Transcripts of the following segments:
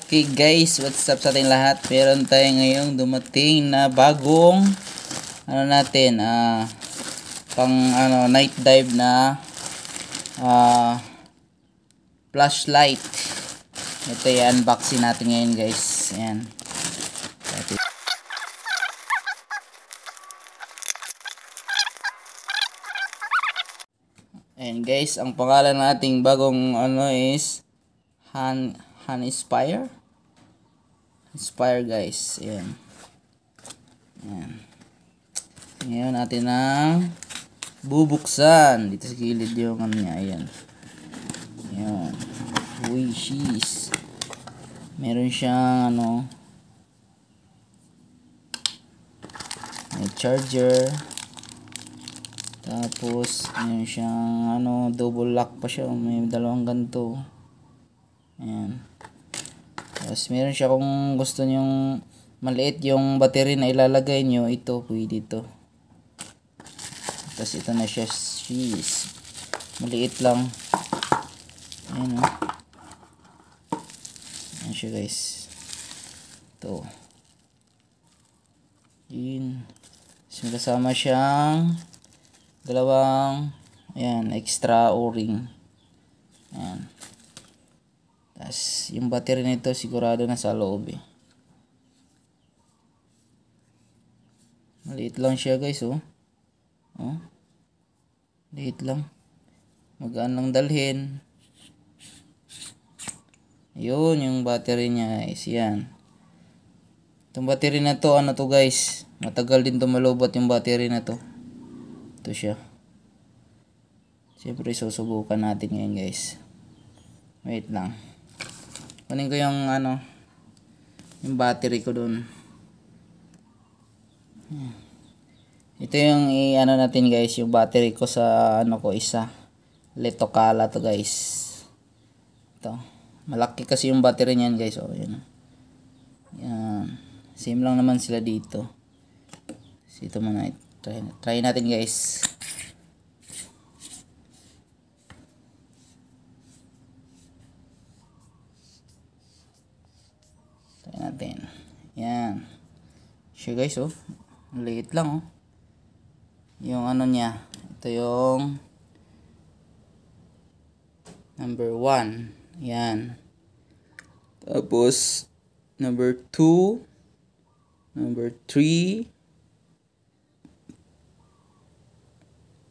Okay guys, what's up sa ating lahat? Meron tayo ngayong dumating na bagong pang night dive na flashlight. Ito yung unboxing natin ngayon guys. Ayan. Ayan guys, ang pangalan nating bagong is Inspire guys. Ayan. Ayan. Ngayon natin ang bubuksan. Dito sa gilid yung niya. Ayan. Ayan. Uy, sheesh. Meron siyang may charger. Tapos meron siyang double lock pa siya. May dalawang ganito. Ayan. Tapos meron siya kung gusto nyong maliit yung battery na ilalagay nyo, ito pwede ito. Tapos ito na siya, sheesh. Maliit lang. Ayan o. Ayan siya guys. Ito. Yun. Tapos may kasama siyang dalawang extra o-ring. Ayan. Tapos yung battery nito sigurado na sa loob eh. Maliit lang siya guys oh. Oh. Maliit lang. Magaan lang dalhin. Ayun yung battery niya guys. Yan. Itong battery na to guys. Matagal din tumalobot yung battery na to. Ito siya. Siyempre susubukan natin ngayon guys. Wait lang. Kunin ko yung yung battery ko dun. Ito yung natin guys, yung battery ko sa isa. Litokala to guys. Ito. Malaki kasi yung battery niyan guys. Oh, yan. Yan. Same lang naman sila dito. So, ito muna. Try natin guys. Natin. Yan. Siya guys oh. Liit lang oh. Yung niya. Ito yung number 1. Yan. Tapos number 2, number 3.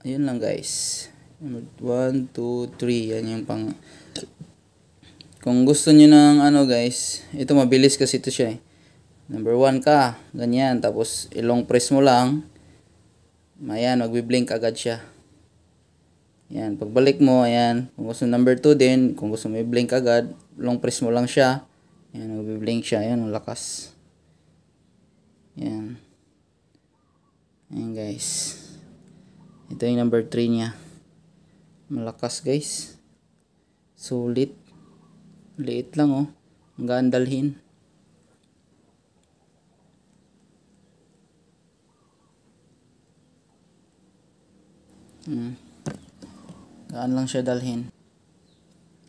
Ayun lang guys. Number 1, 2, 3. Yan yung pang kung gusto niyo ng guys, ito mabilis kasi ito siya eh. Number 1 ka, ganyan. Tapos ilong press mo lang. Ayan, magbi-blink agad siya. Ayan, pagbalik mo, ayan. Kung gusto number 2 din, kung gusto mo i-blink agad, long press mo lang siya. Ayan, magbi-blink siya. Ayan, ang lakas. Ayan. Ayan guys. Ito yung number 3 niya. Malakas guys. Sulit. Liit lang oh. Ang gaan dalhin. Gaan lang siya dalhin.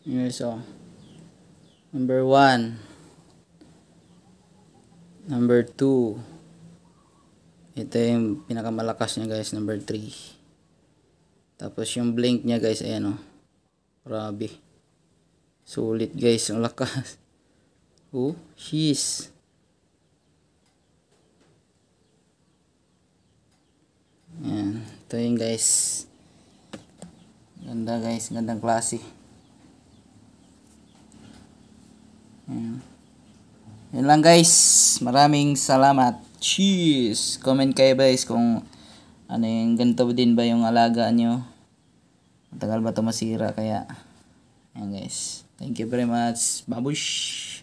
Here's oh. Number 1. Number 2. Ito yung pinakamalakas niya guys. Number 3. Tapos yung blink niya guys. Ayan oh. Grabe. Sulit guys, ang lakas. Oh, sheesh. Ayan, ito yun guys. Ganda guys, gandang klase. Ayan. Yun lang guys. Maraming salamat. Cheers. Comment kayo guys kung yung ganito din ba yung alaga nyo. Matagal ba ito masira kaya. Ayan guys. Thank you very much. Babush!